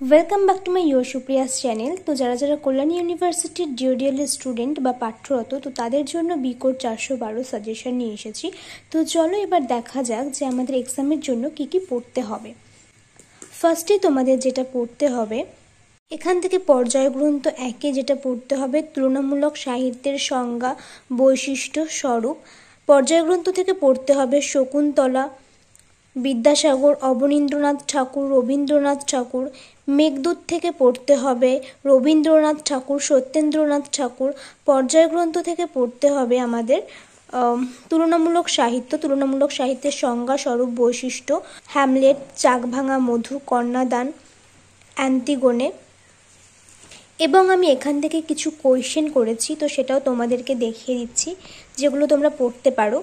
Welcome back to my Supriya's channel. তো যারা যারা কল্যাণী ইউনিভার্সিটির ডিওডিএল স্টুডেন্ট বা পাঠ্যরত, তো তাদের জন্য বিকোড 412 সাজেশন নিয়ে এসেছি। তো চলো এবার দেখা যাক যে আমাদের এক্সামের জন্য কি কি পড়তে হবে। ফার্স্টে তোমাদের যেটা পড়তে হবে, এখান থেকে পর্যায়গ্রন্থ 1-এ যেটা পড়তে হবে তুলনামূলক সাহিত্যের সংজ্ঞা, বৈশিষ্ট্য, স্বরূপ। পর্যায়গ্রন্থ থেকে পড়তে হবে শকুন্তলা, বিদ্যাসাগর, অবনীন্দ্রনাথ ঠাকুর, রবীন্দ্রনাথ ঠাকুর। মেঘদূত থেকে পড়তে হবে রবীন্দ্রনাথ ঠাকুর, সত্যেন্দ্রনাথ ঠাকুর। পর্যায়গ্রন্থ থেকে পড়তে হবে আমাদের তুলনামূলক সাহিত্যের সংজ্ঞা, স্বরূপ, বৈশিষ্ট্য, হ্যামলেট, চাকভাঙা মধু, কন্যাদান, অ্যান্টিগোনে। এবং আমি এখান থেকে কিছু কোয়েশ্চেন করেছি, তো সেটাও তোমাদেরকে দেখিয়ে দিচ্ছি, যেগুলো তোমরা পড়তে পারো।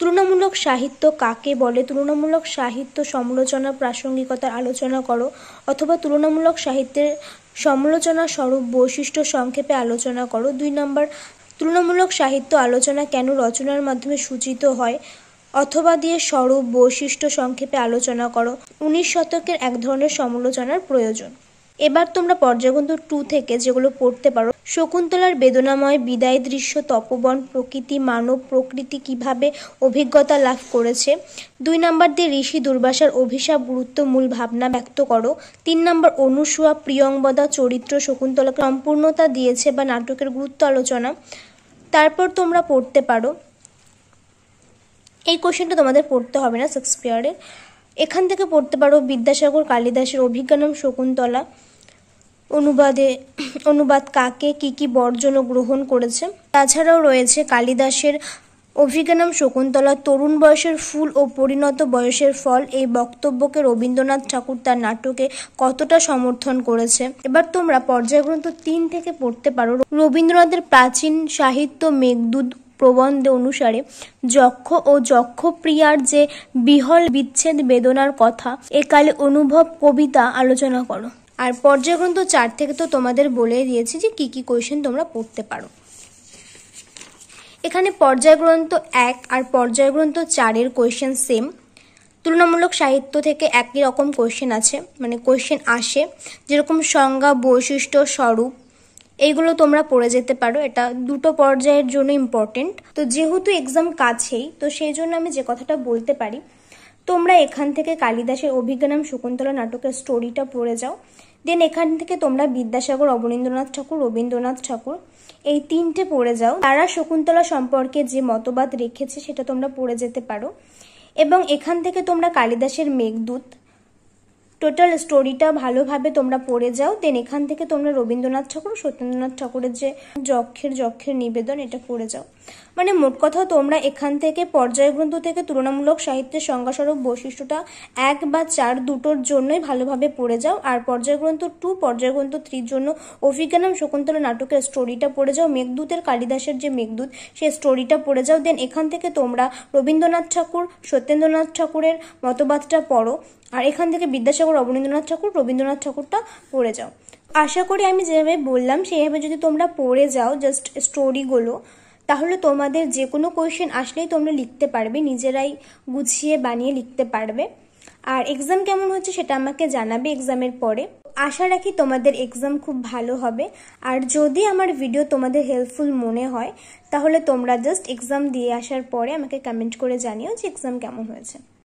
তুলনামূলক সাহিত্য কাকে বলে? তুলনামূলক সাহিত্য সমালোচনা, প্রাসঙ্গিকতার আলোচনা করো, অথবা তুলনামূলক সাহিত্যের সমালোচনা, স্বরূপ, বৈশিষ্ট্য সংক্ষেপে আলোচনা করো। 2 নম্বর, তুলনামূলক সাহিত্য আলোচনা কেন রচনার মাধ্যমে সূচিত হয়, অথবা দিয়ে স্বরূপ, বৈশিষ্ট্য সংক্ষেপে আলোচনা করো। 19 শতকের এক ধরনের সমালোচনার প্রয়োজন। এবার তোমরা পর্যায়গ্রন্থ 2 থেকে যেগুলো পড়তে পারো, শকুন্তলার বেদনাময় বিদায় দৃশ্য, তপবন, প্রকৃতি, মানব প্রকৃতি কিভাবে অভিজ্ঞতা লাভ করেছে। 2 নম্বর দিয়ে ঋষি দুর্বাসার অভিশাপ, গুরুত্ব, মূল ভাবনা ব্যক্ত করো। 3 নম্বর অনুসূয়া, প্রিয়ংবদা চরিত্র শকুন্তলাকে সম্পূর্ণতা দিয়েছে বা নাটকের গুরুত্ব আলোচনা। তারপর তোমরা পড়তে পারো, এই কোশ্চেনটা তোমাদের পড়তে হবে না শেক্সপিয়ারের, এখান থেকে পড়তে পারো বিদ্যাসাগর কালিদাসের অভিজ্ঞানম শকুন্তলা অনুবাদ কাকে, কি বর্জন ও গ্রহণ করেছে। তাছাড়াও রয়েছে কালিদাসের অভিজ্ঞানম শকুন্তলা, তরুণ বয়সের ফুল ও পরিণত বয়সের ফল। এই বক্তব্যকে রবীন্দ্রনাথ ঠাকুর তার নাটকে কতটা সমর্থন করেছে। এবার তোমরা পর্যায়গ্রন্থ 3 থেকে পড়তে পারো রবীন্দ্রনাথের প্রাচীন সাহিত্য মেঘদূত প্রবন্ধে অনুসারে যক্ষ ও যক্ষপ্রিয়ার যে বিহল বিচ্ছেদ বেদনার কথা একালে অনুভব কবিতা আলোচনা করো। আর পর্যায়গ্রন্থ 4 থেকে তো তোমাদের বলে দিয়েছি যে কি কোয়েশ্চেন তোমরা পড়তে পারো। এখানে পর্যায়গ্রন্থ 1 আর পর্যায়গ্রন্থ 4-এর কোয়েশ্চেন সেম। তুলনামূলক সাহিত্য থেকে একই রকম কোয়েশ্চেন আছে, মানে কোয়েশ্চেন আসে, যেরকম সংজ্ঞা, বৈশিষ্ট্য, স্বরূপ, এইগুলো তোমরা পড়ে যেতে পারো। এটা দুটো পর্যায়ের জন্য ইম্পর্টেন্ট। তো যেহেতু এক্সাম কাছেই, তো সেই জন্য আমি যে কথাটা বলতে পারি, তোমরা এখান থেকে কালিদাসের অভিজ্ঞানম শকুন্তলা নাটকের স্টোরিটা পড়ে যাও। দেন এখান থেকে তোমরা বিদ্যাসাগর, অবনীন্দ্রনাথ ঠাকুর, রবীন্দ্রনাথ ঠাকুর, এই 3টে পড়ে যাও। তারা শকুন্তলা সম্পর্কে যে মতবাদ রেখেছে সেটা তোমরা পড়ে যেতে পারো। এবং এখান থেকে তোমরা কালিদাসের মেঘদূত টোটাল স্টোরিটা ভালোভাবে তোমরা পড়ে যাও। দেন এখান থেকে তোমরা রবীন্দ্রনাথ ঠাকুর, সত্যেন্দ্রনাথ ঠাকুরের যে যক্ষের নিবেদন, এটা পড়ে যাও। মানে মোট কথা তোমরা এখান থেকে পর্যায়গ্রন্থ থেকে তুলনামূলক সাহিত্যের সংজ্ঞাস্বরূপ বৈশিষ্ট্যটা 1 বা 4 দুটোর জন্যই ভালোভাবে পড়ে যাও। আর পর্যায়গ্রন্থ 2, পর্যায়গ্রন্থ 3 জন্য অভিজ্ঞানম শকুন্তলা নাটকের স্টোরিটা পড়ে যাও। মেঘদূতের কালিদাসের যে মেঘদূত, সেই স্টোরিটা পড়ে যাও। দেন এখান থেকে তোমরা রবীন্দ্রনাথ ঠাকুর, সত্যেন্দ্রনাথ ঠাকুরের মতবাদটা পড়ো। আর এখান থেকে বিদ্যাসাগর, অবনীন্দ্রনাথ ঠাকুর, রবীন্দ্রনাথ ঠাকুরটা পড়ে যাও। আশা করি আমি যেভাবে বললাম সেইভাবে যদি তোমরা পড়ে যাও জাস্ট স্টোরিগুলো, তাহলে তোমাদের যে কোনো কোয়েশ্চেন আসলেই তোমরা লিখতে পারবে, নিজেরাই গুছিয়ে বানিয়ে লিখতে পারবে। আর এক্সাম কেমন হচ্ছে সেটা আমাকে জানাবে এক্সামের পরে। আশা রাখি তোমাদের এক্সাম খুব ভালো হবে। আর যদি আমার ভিডিও তোমাদের হেল্পফুল মনে হয়, তাহলে তোমরা জাস্ট এক্সাম দিয়ে আসার পরে আমাকে কমেন্ট করে জানিও যে এক্সাম কেমন হয়েছে।